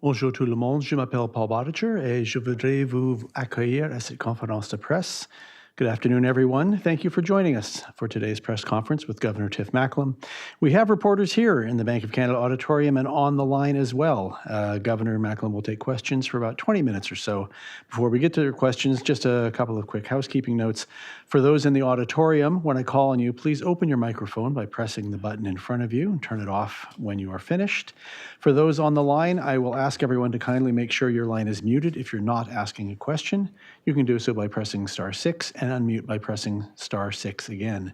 Bonjour tout le monde, je m'appelle Paul Bodiger et je voudrais vous accueillir à cette conférence de presse. Good afternoon, everyone. Thank you for joining us for today's press conference with Governor Tiff Macklem. We have reporters here in the Bank of Canada auditorium and on the line as well. Governor Macklem will take questions for about 20 minutes or so. Before we get to your questions, just a couple of quick housekeeping notes. For those in the auditorium, when I call on you, please open your microphone by pressing the button in front of you and turn it off when you are finished. For those on the line, I will ask everyone to kindly make sure your line is muted if you're not asking a question. You can do so by pressing *6 and unmute by pressing *6 again.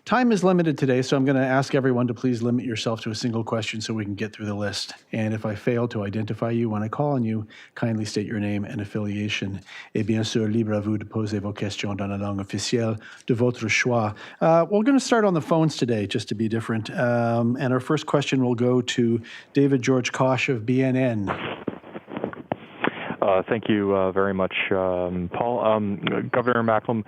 Time is limited today, so I'm going to ask everyone to please limit yourself to a single question so we can get through the list. And if I fail to identify you when I call on you, kindly state your name and affiliation. Et bien sûr, libre à vous de poser vos questions dans la langue officielle de votre choix. We're going to start on the phones today, just to be different. And our first question will go to David George Kosh of BNN. Thank you very much, Paul. Governor Macklem,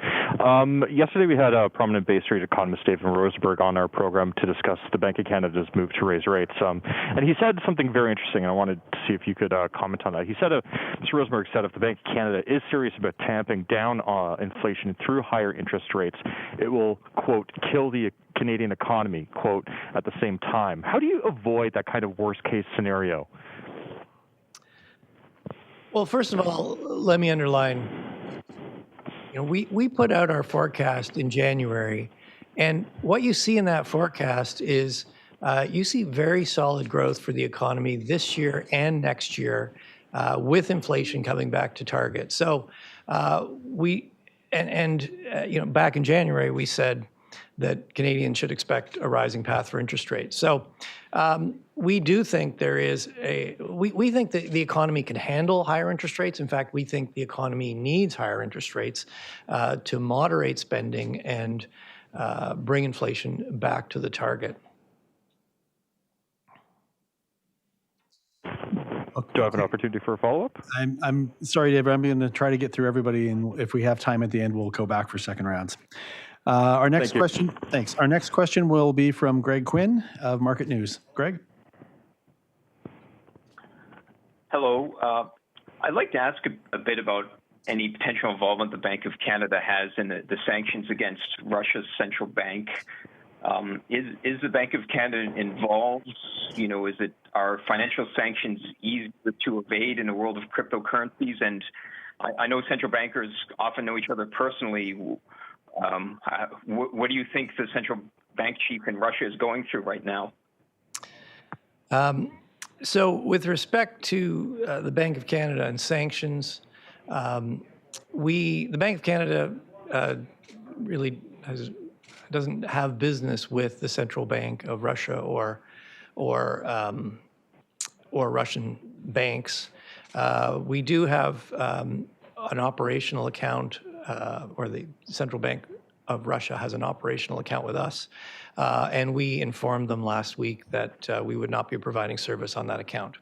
yesterday we had a prominent Bay Street economist, David Rosenberg, on our program to discuss the Bank of Canada's move to raise rates. And he said something very interesting, and I wanted to see if you could comment on that. He said, Mr. Rosenberg said, if the Bank of Canada is serious about tamping down inflation through higher interest rates, it will, quote, kill the Canadian economy, quote, at the same time. How do you avoid that kind of worst-case scenario? Well, first of all, let me underline, we put out our forecast in January, and what you see in that forecast is you see very solid growth for the economy this year and next year, with inflation coming back to target. So back in January, we said that Canadians should expect a rising path for interest rates. So we do think we think that the economy can handle higher interest rates. In fact, we think the economy needs higher interest rates to moderate spending and bring inflation back to the target. Do I have an opportunity for a follow-up? I'm sorry, David. I'm going to try to get through everybody, and if we have time at the end, we'll go back for second rounds. Our next question, thanks. Our next question will be from Greg Quinn of Market News. Greg? Hello. I'd like to ask a bit about any potential involvement the Bank of Canada has in the sanctions against Russia's central bank. Is the Bank of Canada involved? Are financial sanctions easier to evade in the world of cryptocurrencies? And I know central bankers often know each other personally. What do you think the central bank chief in Russia is going through right now? So with respect to the Bank of Canada and sanctions, the Bank of Canada really doesn't have business with the central bank of Russia or Russian banks. We do have an operational account, or the Central Bank of Russia has an operational account with us, and we informed them last week that we would not be providing service on that account.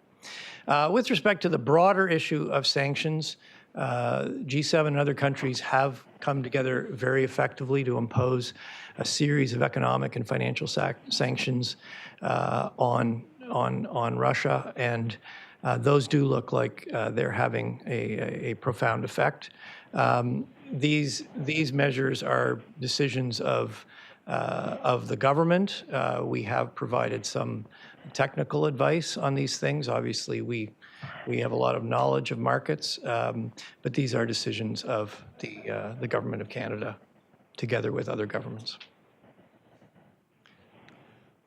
With respect to the broader issue of sanctions, G7 and other countries have come together very effectively to impose a series of economic and financial sanctions on Russia, and those do look like they're having a profound effect. These measures are decisions of the government. We have provided some technical advice on these things. Obviously, we have a lot of knowledge of markets, but these are decisions of the Government of Canada together with other governments.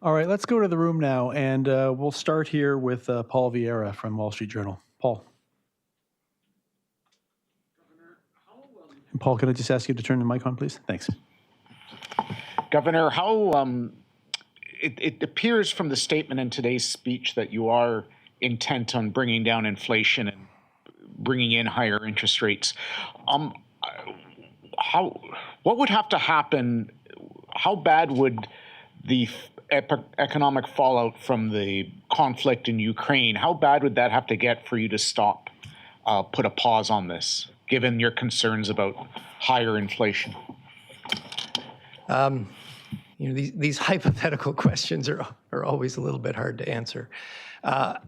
All right, let's go to the room now, and we'll start here with Paul Vieira from Wall Street Journal. Paul. And Paul, could I just ask you to turn the mic on, please? Thanks. Governor, it appears from the statement in today's speech that you are intent on bringing down inflation and bringing in higher interest rates. What would have to happen? How bad would the economic fallout from the conflict in Ukraine, how bad would that have to get for you to stop, put a pause on this, given your concerns about higher inflation? these hypothetical questions are always a little bit hard to answer.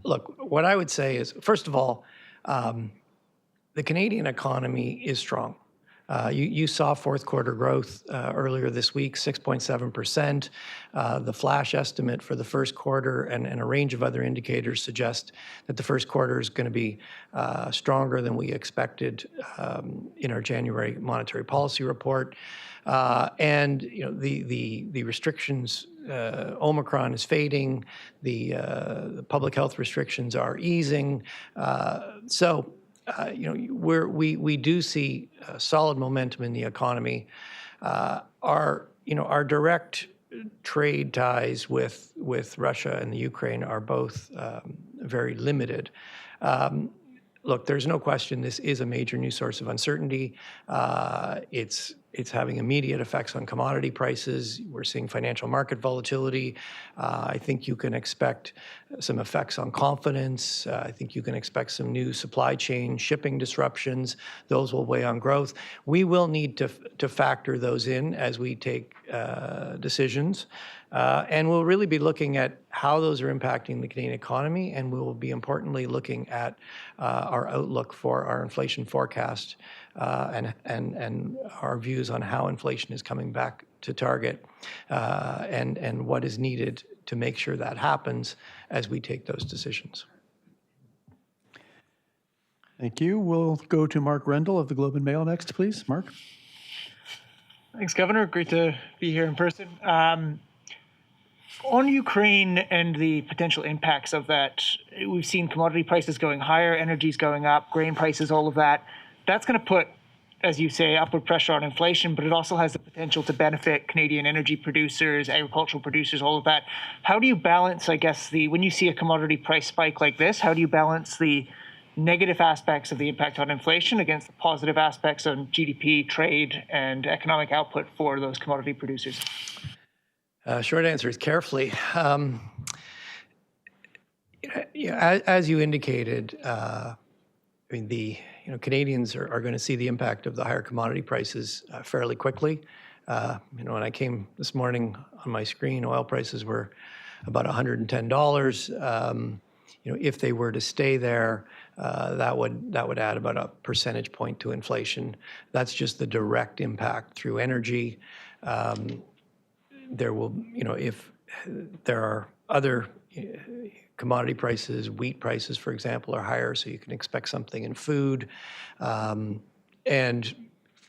Look, what I would say is, first of all, the Canadian economy is strong. You saw fourth quarter growth earlier this week, 6.7%. The flash estimate for the first quarter and a range of other indicators suggest that the first quarter is going to be stronger than we expected in our January monetary policy report. And the restrictions, Omicron is fading, the public health restrictions are easing. We do see solid momentum in the economy. Our direct trade ties with Russia and the Ukraine are both very limited. Look, there's no question this is a major new source of uncertainty. It's having immediate effects on commodity prices. We're seeing financial market volatility. I think you can expect some effects on confidence. I think you can expect some new supply chain shipping disruptions. Those will weigh on growth. We will need to factor those in as we take decisions. And we'll really be looking at how those are impacting the Canadian economy, and we will be importantly looking at our outlook for our inflation forecast and our views on how inflation is coming back to target and what is needed to make sure that happens as we take those decisions. Thank you. We'll go to Mark Rendell of the Globe and Mail next, please. Mark. Thanks, Governor. Great to be here in person. On Ukraine and the potential impacts of that, we've seen commodity prices going higher, energy's going up, grain prices, all of that. That's going to put, as you say, upward pressure on inflation, but it also has the potential to benefit Canadian energy producers, agricultural producers, all of that. How do you balance, I guess, when you see a commodity price spike like this, how do you balance the negative aspects of the impact on inflation against the positive aspects on GDP, trade, and economic output for those commodity producers? Short answer is carefully. As you indicated, Canadians are going to see the impact of the higher commodity prices fairly quickly. When I came this morning on my screen, oil prices were about $110. If they were to stay there, that would add about a percentage point to inflation. That's just the direct impact through energy. There will, if there are other commodity prices, wheat prices, for example, are higher, so you can expect something in food. And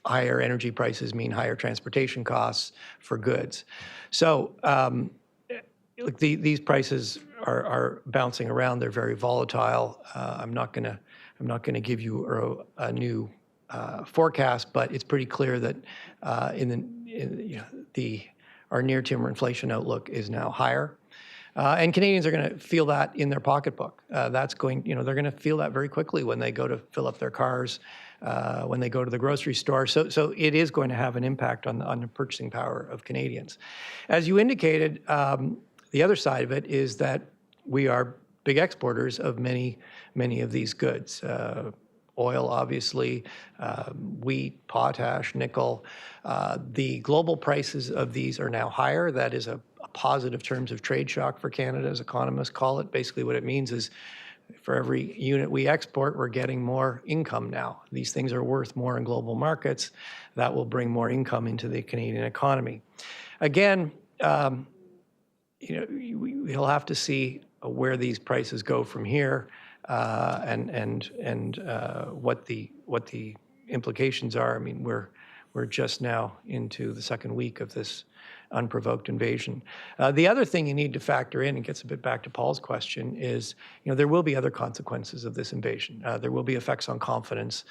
higher energy prices mean higher transportation costs for goods. So these prices are bouncing around. They're very volatile. I'm not going to give you a new forecast, but it's pretty clear that our near-term inflation outlook is now higher. And Canadians are going to feel that in their pocketbook. They're going to feel that very quickly when they go to fill up their cars, when they go to the grocery store. So it is going to have an impact on the purchasing power of Canadians. As you indicated, the other side of it is that we are big exporters of many of these goods. Oil, obviously, wheat, potash, nickel. The global prices of these are now higher. That is a positive terms of trade shock for Canada, as economists call it. Basically what it means is for every unit we export, we're getting more income now. These things are worth more in global markets. That will bring more income into the Canadian economy. Again, we'll have to see where these prices go from here. And what the implications are. I mean, we're just now into the second week of this unprovoked invasion. The other thing you need to factor in, and gets a bit back to Paul's question, is there will be other consequences of this invasion. There will be effects on confidence.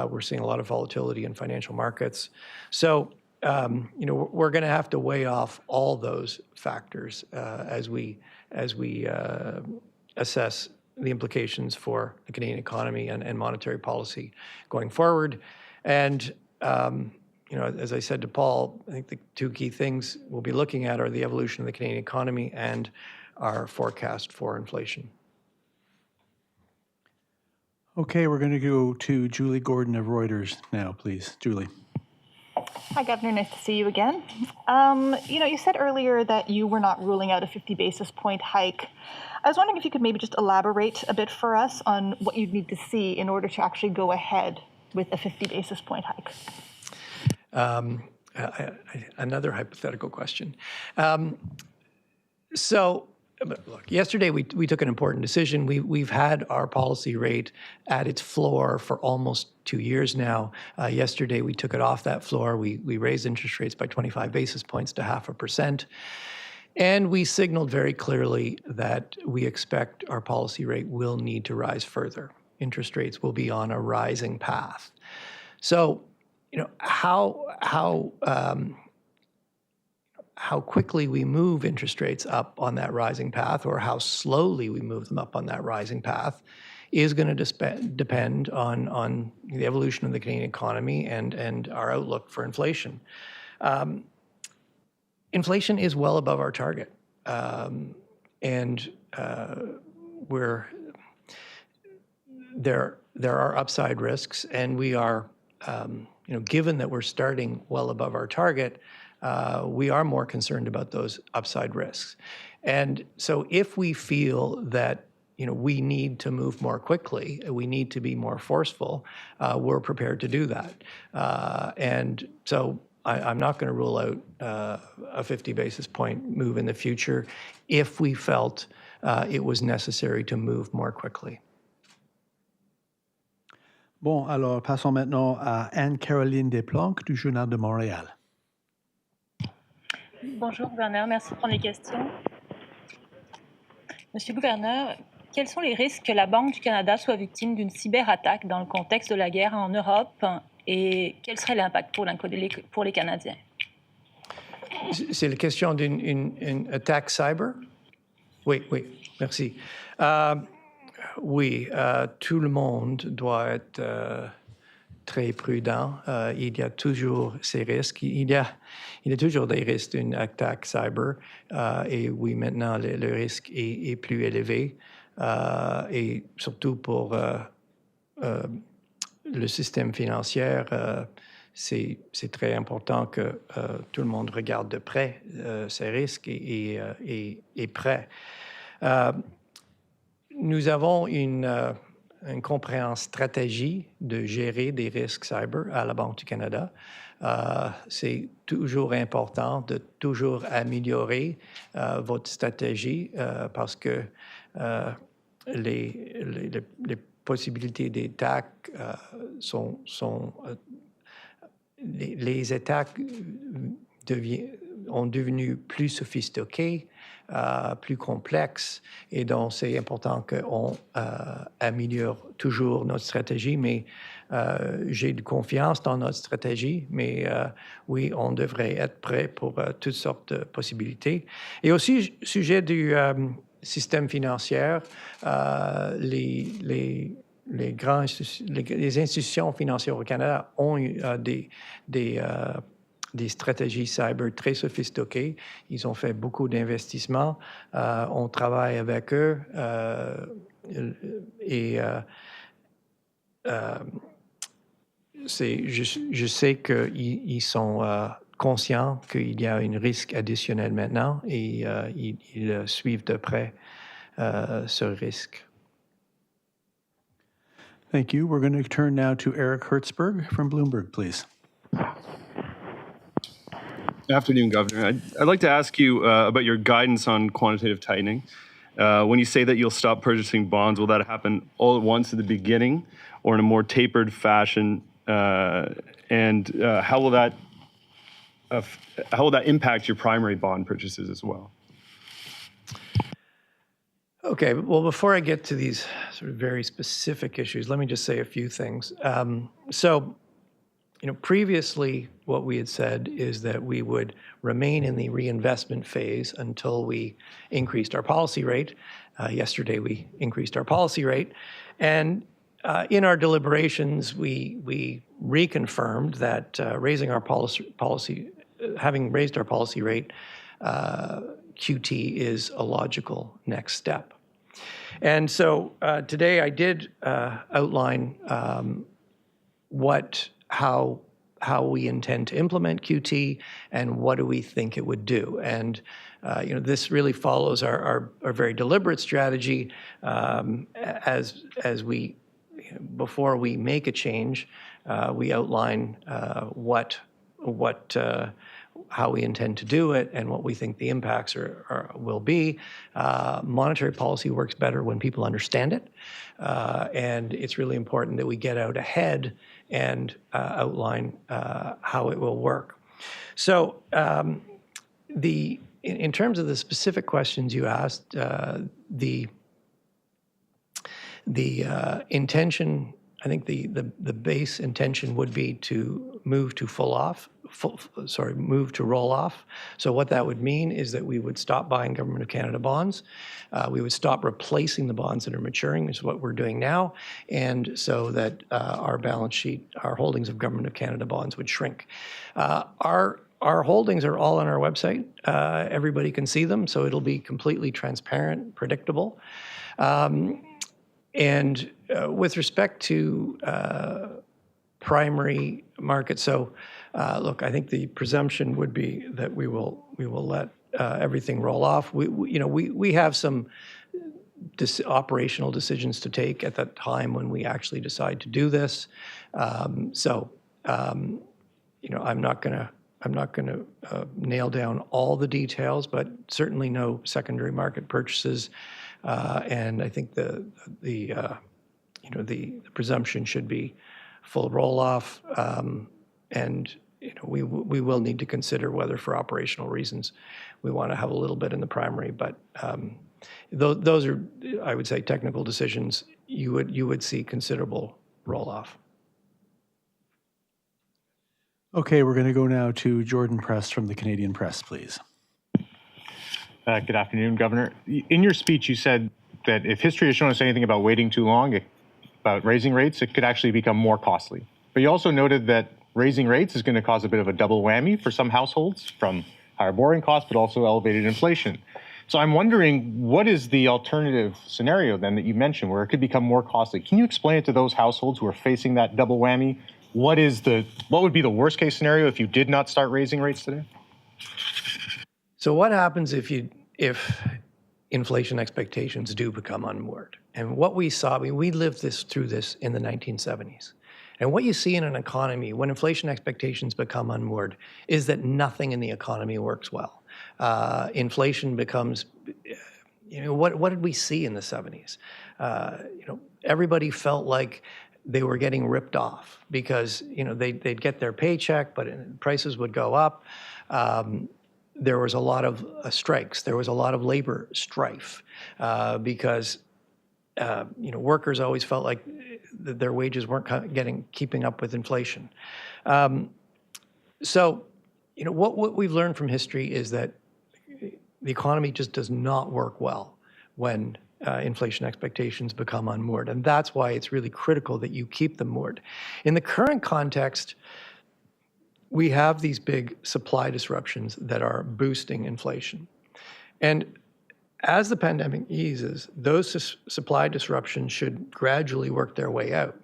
We're seeing a lot of volatility in financial markets. So we're going to have to weigh off all those factors as we assess the implications for the Canadian economy and monetary policy going forward. And, as I said to Paul, I think the two key things we'll be looking at are the evolution of the Canadian economy and our forecast for inflation. Okay, we're going to go to Julie Gordon of Reuters now, please. Julie. Hi, Governor. Nice to see you again. You said earlier that you were not ruling out a 50 basis point hike. I was wondering if you could maybe just elaborate a bit for us on what you'd need to see in order to actually go ahead with a 50 basis point hike. Another hypothetical question. Look, yesterday we took an important decision. We've had our policy rate at its floor for almost 2 years now. Yesterday we took it off that floor. We raised interest rates by 25 basis points to 0.5%. And we signaled very clearly that we expect our policy rate will need to rise further. Interest rates will be on a rising path. So, how quickly we move interest rates up on that rising path, or how slowly we move them up on that rising path, is going to depend on the evolution of the Canadian economy and our outlook for inflation. Inflation is well above our target, and there are upside risks, and we are, given that we're starting well above our target, we are more concerned about those upside risks. And so if we feel that we need to move more quickly, we need to be more forceful, we're prepared to do that. And so I'm not going to rule out a 50 basis point move in the future if we felt it was necessary to move more quickly. Bon, alors passons maintenant à Anne-Caroline Desplanques du Journal de Montréal. Bonjour, gouverneur. Merci pour les questions. Monsieur le gouverneur, quels sont les risques que la Banque du Canada soit victime d'une cyberattaque dans le contexte de la guerre en Europe et quel serait l'impact pour les Canadiens? C'est la question d'une attaque cyber? Oui, merci. Oui, tout le monde doit être très prudent. Il y a toujours ces risques. Il y a toujours des risques d'une attaque cyber. Et oui, maintenant, le risque est plus élevé. Et surtout pour le système financier, c'est très important que tout le monde regarde de près ces risques et est prêt. Nous avons une compréhension stratégie de gérer des risques cyber à la Banque du Canada. C'est toujours important de toujours améliorer votre stratégie parce que les possibilités d'attaque les attaques ont devenu plus sophistiquées, plus complexes, et donc c'est important qu'on améliore toujours notre stratégie, mais j'ai de confiance dans notre stratégie, mais oui, on devrait être prêt pour toutes sortes de possibilités. Et aussi, sujet du système financier, les institutions financières au Canada ont des stratégies cyber très sophistiquées. Ils ont fait beaucoup d'investissements. On travaille avec eux et je sais qu'ils sont conscients qu'il y a un risque additionnel maintenant et ils suivent de près ce risque. Thank you. We're going to turn now to Eric Hertzberg from Bloomberg, please. Good afternoon, Governor. I'd like to ask you about your guidance on quantitative tightening. When you say that you'll stop purchasing bonds, will that happen all at once at the beginning or in a more tapered fashion? And how will that impact your primary bond purchases as well? Okay, well, before I get to these sort of very specific issues, let me just say a few things. Previously, what we had said is that we would remain in the reinvestment phase until we increased our policy rate. Yesterday, we increased our policy rate. And in our deliberations, we reconfirmed that having raised our policy rate, QT is a logical next step. And so today I did outline how how we intend to implement QT and what do we think it would do. And this really follows our very deliberate strategy as we, before we make a change, we outline how we intend to do it and what we think the impacts will be. Monetary policy works better when people understand it, and it's really important that we get out ahead and outline how it will work. So in terms of the specific questions you asked, the intention, I think the base intention would be to move to move to roll off. So what that would mean is that we would stop buying Government of Canada bonds. We would stop replacing the bonds that are maturing, which is what we're doing now, and so that our balance sheet, our holdings of Government of Canada bonds would shrink. Our holdings are all on our website. Everybody can see them, so it'll be completely transparent, predictable. And with respect to primary markets, so look, I think the presumption would be that we will let everything roll off. We have some operational decisions to take at the time when we actually decide to do this. I'm not going to nail down all the details, but certainly no secondary market purchases. And I think the presumption should be full roll-off, and we will need to consider whether, for operational reasons, we want to have a little bit in the primary. But those are, I would say, technical decisions. You would see considerable roll-off. Okay, we're going to go now to Jordan Press from the Canadian Press, please. Good afternoon, Governor. In your speech, you said that if history has shown us anything about waiting too long, about raising rates, it could actually become more costly. But you also noted that raising rates is going to cause a bit of a double whammy for some households, from higher borrowing costs, but also elevated inflation. So I'm wondering, what is the alternative scenario then that you mentioned where it could become more costly? Can you explain it to those households who are facing that double whammy? What would be the worst case scenario if you did not start raising rates today? So what happens if inflation expectations do become unmoored? And what we saw, we lived through this in the 1970s. And what you see in an economy when inflation expectations become unmoored is that nothing in the economy works well. Inflation becomes, what did we see in the 70s? Everybody felt like they were getting ripped off because they'd get their paycheck, but prices would go up. There was a lot of strikes. There was a lot of labor strife because workers always felt like their wages weren't keeping up with inflation. So what we've learned from history is that the economy just does not work well when inflation expectations become unmoored, and that's why it's really critical that you keep them moored. In the current context, we have these big supply disruptions that are boosting inflation. And as the pandemic eases, those supply disruptions should gradually work their way out.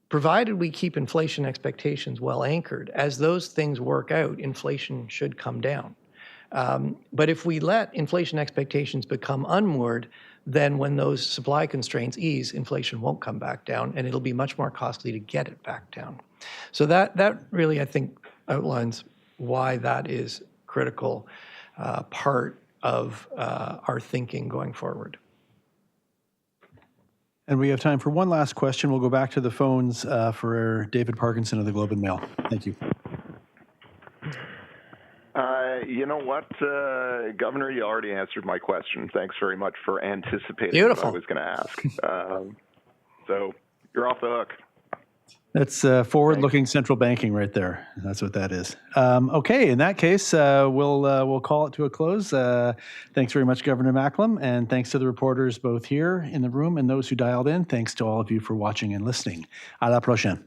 Provided we keep inflation expectations well anchored, as those things work out, inflation should come down. But if we let inflation expectations become unmoored, then when those supply constraints ease, inflation won't come back down, and it'll be much more costly to get it back down. So that really, I think, outlines why that is critical part of our thinking going forward. And we have time for one last question. We'll go back to the phones for David Parkinson of the Globe and Mail. Thank you. You know what, Governor, you already answered my question. Thanks very much for anticipating Beautiful. what I was going to ask. So you're off the hook. That's forward-looking central banking right there. That's what that is. Okay, in that case, we'll call it to a close. Thanks very much, Governor Macklem, and thanks to the reporters both here in the room and those who dialed in. Thanks to all of you for watching and listening. À la prochaine.